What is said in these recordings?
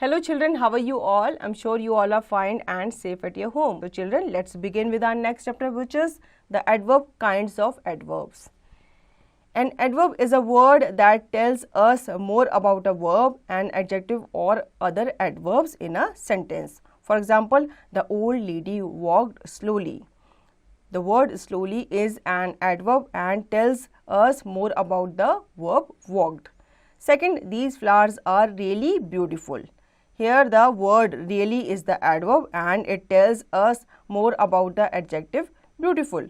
Hello children, how are you all? I'm sure you all are fine and safe at your home. So children, let's begin with our next chapter, which is the adverb kinds of adverbs. An adverb is a word that tells us more about a verb, an adjective or other adverbs in a sentence. For example, the old lady walked slowly. The word slowly is an adverb and tells us more about the verb walked. Second, these flowers are really beautiful. Here the word really is the adverb and it tells us more about the adjective beautiful.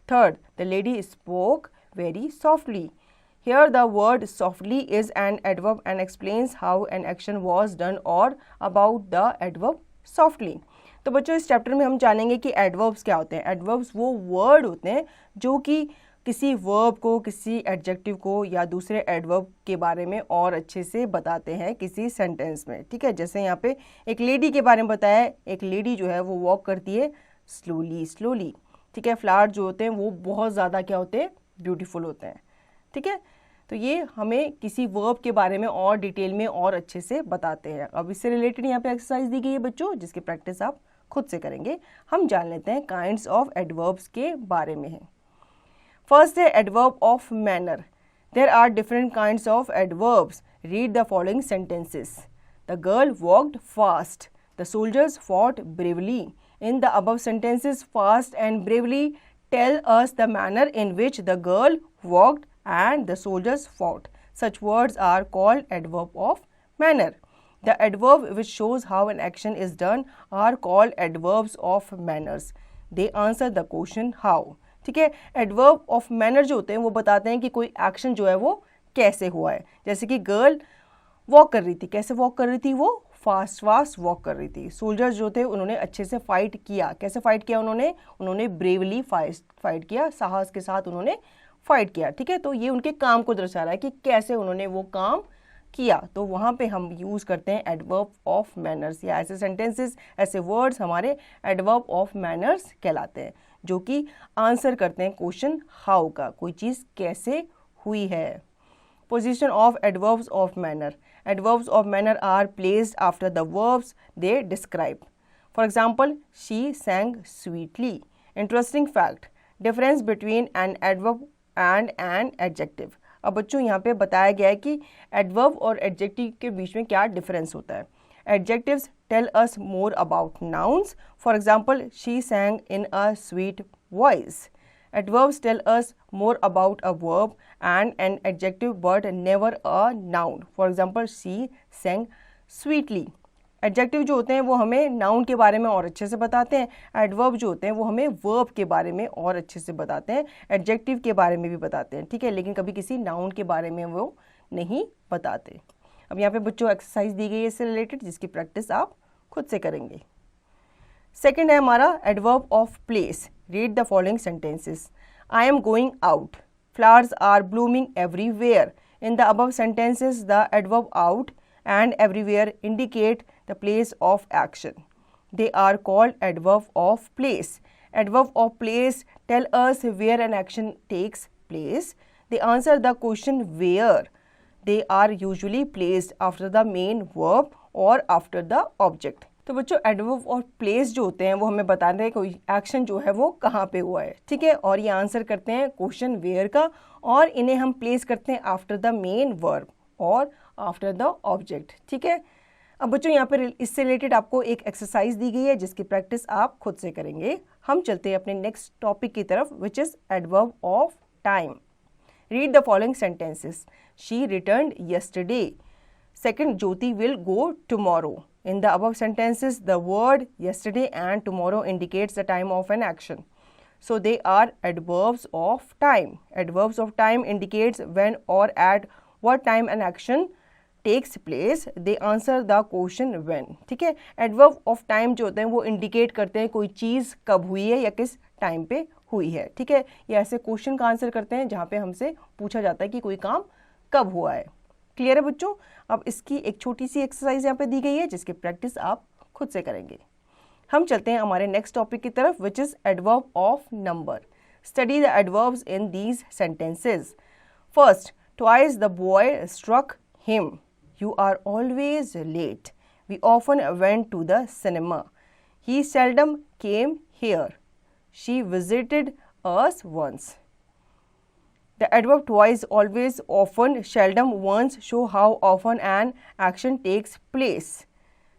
Third, the lady spoke very softly. Here the word softly is an adverb and explains how an action was done or about the adverb softly. तो बच्चों इस chapter में हम जानेंगे कि adverbs क्या होते हैं। एडवर्ब्स वो वर्ड होते हैं जो कि किसी वर्ब को, किसी एडजेक्टिव को या दूसरे एडवर्ब के बारे में और अच्छे से बताते हैं किसी सेंटेंस में। ठीक है, जैसे यहाँ पे एक लेडी के बारे में बताया है। एक लेडी जो है वो वॉक करती है स्लोली स्लोली। ठीक है, फ्लावर जो होते हैं वो बहुत ज़्यादा क्या होते हैं, ब्यूटीफुल होते हैं। ठीक है, तो ये हमें किसी वर्ब के बारे में और डिटेल में और अच्छे से बताते हैं। अब इससे रिलेटेड यहाँ पे एक्सरसाइज दी गई है बच्चों, जिसकी प्रैक्टिस आप खुद से करेंगे। हम जान लेते हैं काइंड्स ऑफ एडवर्ब्स के बारे में है। फर्स्ट है adverb of manner. There are different kinds of adverbs. Read the following sentences. The girl walked fast. The soldiers fought bravely. In the above sentences fast and bravely tell us the manner in which the girl walked and the soldiers fought. Such words are called adverb of manner. The adverb which shows how an action is done are called adverbs of manners. They answer the question how. ठीक है, adverb of manner जो होते हैं वो बताते हैं कि कोई action जो है वो कैसे हुआ है। जैसे कि गर्ल वॉक कर रही थी, कैसे वॉक कर रही थी, वो फास्ट फास्ट वॉक कर रही थी। सोल्जर्स जो थे उन्होंने अच्छे से फाइट किया। कैसे फाइट किया उन्होंने ब्रेवली फाइट किया, साहस के साथ उन्होंने फाइट किया। ठीक है, तो ये उनके काम को दर्शा रहा है कि कैसे उन्होंने वो काम किया। तो वहाँ पे हम यूज़ करते हैं एडवर्ब ऑफ मैनर्स, या ऐसे सेंटेंसेस, ऐसे वर्ड्स हमारे एडवर्ब ऑफ मैनर्स कहलाते हैं, जो कि आंसर करते हैं क्वेश्चन हाउ का, कोई चीज़ कैसे हुई है। Position of adverbs of manner. Adverbs of manner are placed after the verbs they describe. For example, she sang sweetly. Interesting fact, difference between an adverb and an adjective. अब बच्चों यहाँ पे बताया गया है कि एडवर्ब और एडजेक्टिव के बीच में क्या डिफरेंस होता है। Adjectives tell us more about nouns. For example, she sang in a sweet voice. Adverbs tell us more about a verb and an adjective but never a noun. For example, she sang sweetly. Adjective जो होते हैं वो हमें noun के बारे में और अच्छे से बताते हैं। एडवर्ब जो होते हैं वो हमें वर्ब के बारे में और अच्छे से बताते हैं, एडजेक्टिव के बारे में भी बताते हैं। ठीक है, लेकिन कभी किसी नाउन के बारे में वो नहीं बताते। अब यहाँ पे बच्चों एक्सरसाइज दी गई है इससे रिलेटेड, जिसकी प्रैक्टिस आप खुद से करेंगे। सेकेंड है हमारा adverb of place. Read the following sentences. I am going out. Flowers are blooming everywhere. In the above sentences the adverb out and everywhere indicate the place of action. They are called adverb of place. Adverb of place tell us where an action takes place. They answer the question where. They are usually placed after the main verb or after the object. तो बच्चों adverb और place जो होते हैं वो हमें बताते हैं कोई एक्शन जो है वो कहाँ पे हुआ है। ठीक है, और ये आंसर करते हैं क्वेश्चन वेयर का, और इन्हें हम प्लेस करते हैं आफ्टर द मेन वर्ब और आफ्टर द ऑब्जेक्ट। ठीक है, अब बच्चों यहाँ पर इससे रिलेटेड आपको एक एक्सरसाइज दी गई है, जिसकी प्रैक्टिस आप खुद से करेंगे। हम चलते हैं अपने नेक्स्ट टॉपिक की तरफ, which is adverb of time. Read the following sentences. She returned yesterday. Second, Jyoti will go tomorrow. In the above sentences the word yesterday and tomorrow indicates the time of an action. So they are adverbs of time. Adverbs of time indicates when or at what time an action takes place. They answer the question when. ठीक है, adverb of time जो होते हैं वो indicate करते हैं कोई चीज़ कब हुई है या किस टाइम पे हुई है। ठीक है, ये ऐसे क्वेश्चन का आंसर करते हैं जहाँ पे हमसे पूछा जाता है कि कोई काम कब हुआ है। क्लियर है बच्चों? अब इसकी एक छोटी सी एक्सरसाइज यहाँ पे दी गई है, जिसकी प्रैक्टिस आप खुद से करेंगे। हम चलते हैं हमारे नेक्स्ट टॉपिक की तरफ, which is adverb of number. Study the adverbs in these sentences. First, twice the boy struck him. You are always late. We often went to the cinema. He seldom came here. She visited us once. The adverb twice, always, often, seldom, once show how often an action takes place.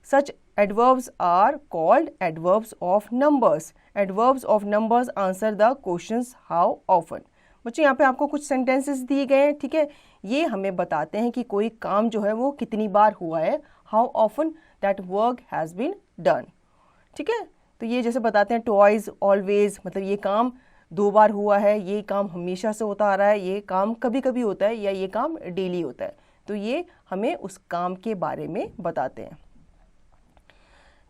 Such adverbs are called adverbs of numbers. Adverbs of numbers answer the questions how often. बच्चों यहाँ पे आपको कुछ sentences दिए गए हैं, ठीक है. ये हमें बताते हैं कि कोई काम जो है वो कितनी बार हुआ है, how often that work has been done, ठीक है. तो ये जैसे बताते हैं ट्वाइस, ऑलवेज, मतलब ये काम 2 बार हुआ है, ये काम हमेशा से होता आ रहा है, ये काम कभी कभी होता है, या ये काम डेली होता है. तो ये हमें उस काम के बारे में बताते हैं.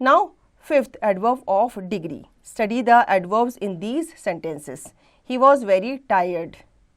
Now, fifth, adverb of degree. Study the adverbs in these sentences. He was very tired.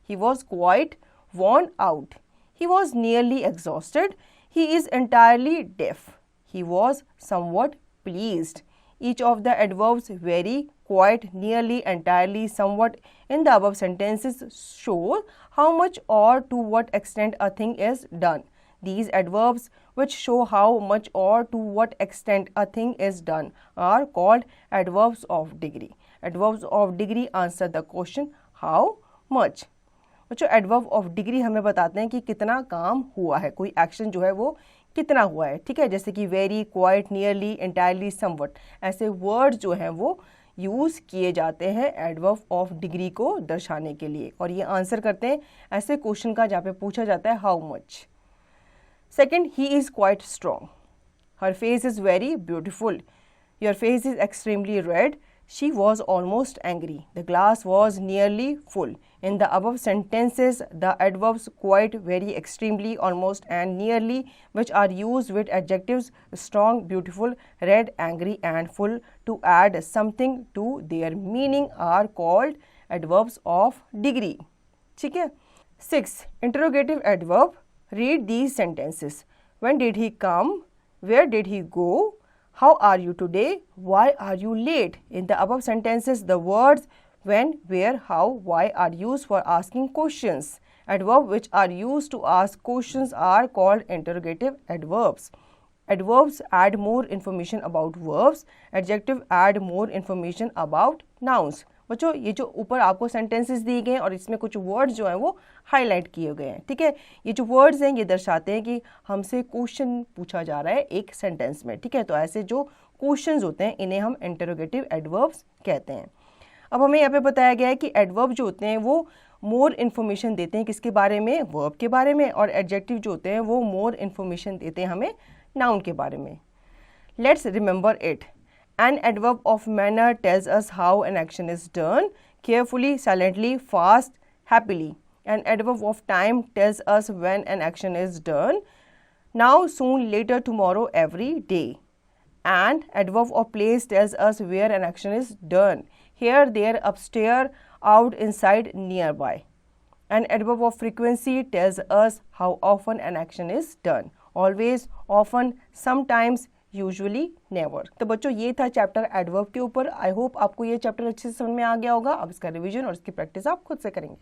He was quite worn out. He was nearly exhausted. He is entirely deaf. He was somewhat pleased. Each of the adverbs very, quite, nearly, entirely, somewhat in the above sentences show how much or to what extent a thing is done. These adverbs, which show how much or to what extent a thing is done, are called adverbs of degree. Adverbs of degree answer the question how much. बच्चों adverb of degree हमें बताते हैं कि कितना काम हुआ है, कोई एक्शन जो है वो कितना हुआ है, ठीक है. जैसे कि very, quite, nearly, entirely, somewhat, ऐसे वर्ड जो हैं वो यूज़ किए जाते हैं एडवर्ब ऑफ डिग्री को दर्शाने के लिए, और ये आंसर करते हैं ऐसे क्वेश्चन का जहाँ पे पूछा जाता है how much. Second, he is quite strong. Her face is very beautiful. Your face is extremely red. She was almost angry. The glass was nearly full. In the above sentences, the adverbs quite, very, extremely, almost, and nearly, which are used with adjectives strong, beautiful, red, angry, and full to add something to their meaning, are called adverbs of degree. ठीक है. 6. Interrogative adverb. Read these sentences. When did he come? Where did he go? How are you today? Why are you late? In the above sentences, the words when, where, how, why are used for asking questions. Adverbs which are used to ask questions are called interrogative adverbs. Adverbs add more information about verbs. Adjectives add more information about nouns. बच्चों ये जो ऊपर आपको sentences दिए गए हैं और इसमें कुछ वर्ड्स जो हैं वो हाईलाइट किए गए हैं, ठीक है. ये जो वर्ड्स हैं ये दर्शाते हैं कि हमसे क्वेश्चन पूछा जा रहा है एक सेंटेंस में, ठीक है. तो ऐसे जो क्वेश्चंस होते हैं इन्हें हम इंटरोगेटिव एडवर्ब्स कहते हैं. अब हमें यहाँ पे बताया गया है कि एडवर्ब जो होते हैं वो मोर इन्फॉर्मेशन देते हैं किसके बारे में, वर्ब के बारे में, और एडजेक्टिव जो होते हैं वो मोर इन्फॉर्मेशन देते हैं हमें नाउन के बारे में. Let's remember it. An adverb of manner tells us how an action is done, carefully, silently, fast, happily. An adverb of time tells us when an action is done, now, soon, later, tomorrow, every day. And adverb of place tells us where an action is done, here, there, upstairs, out, inside, nearby. An adverb of frequency tells us how often an action is done, always, often, sometimes, usually never. तो बच्चों ये था chapter adverb के ऊपर. I hope आपको ये chapter अच्छे से समझ में आ गया होगा. अब इसका रिवीजन और इसकी प्रैक्टिस आप खुद से करेंगे.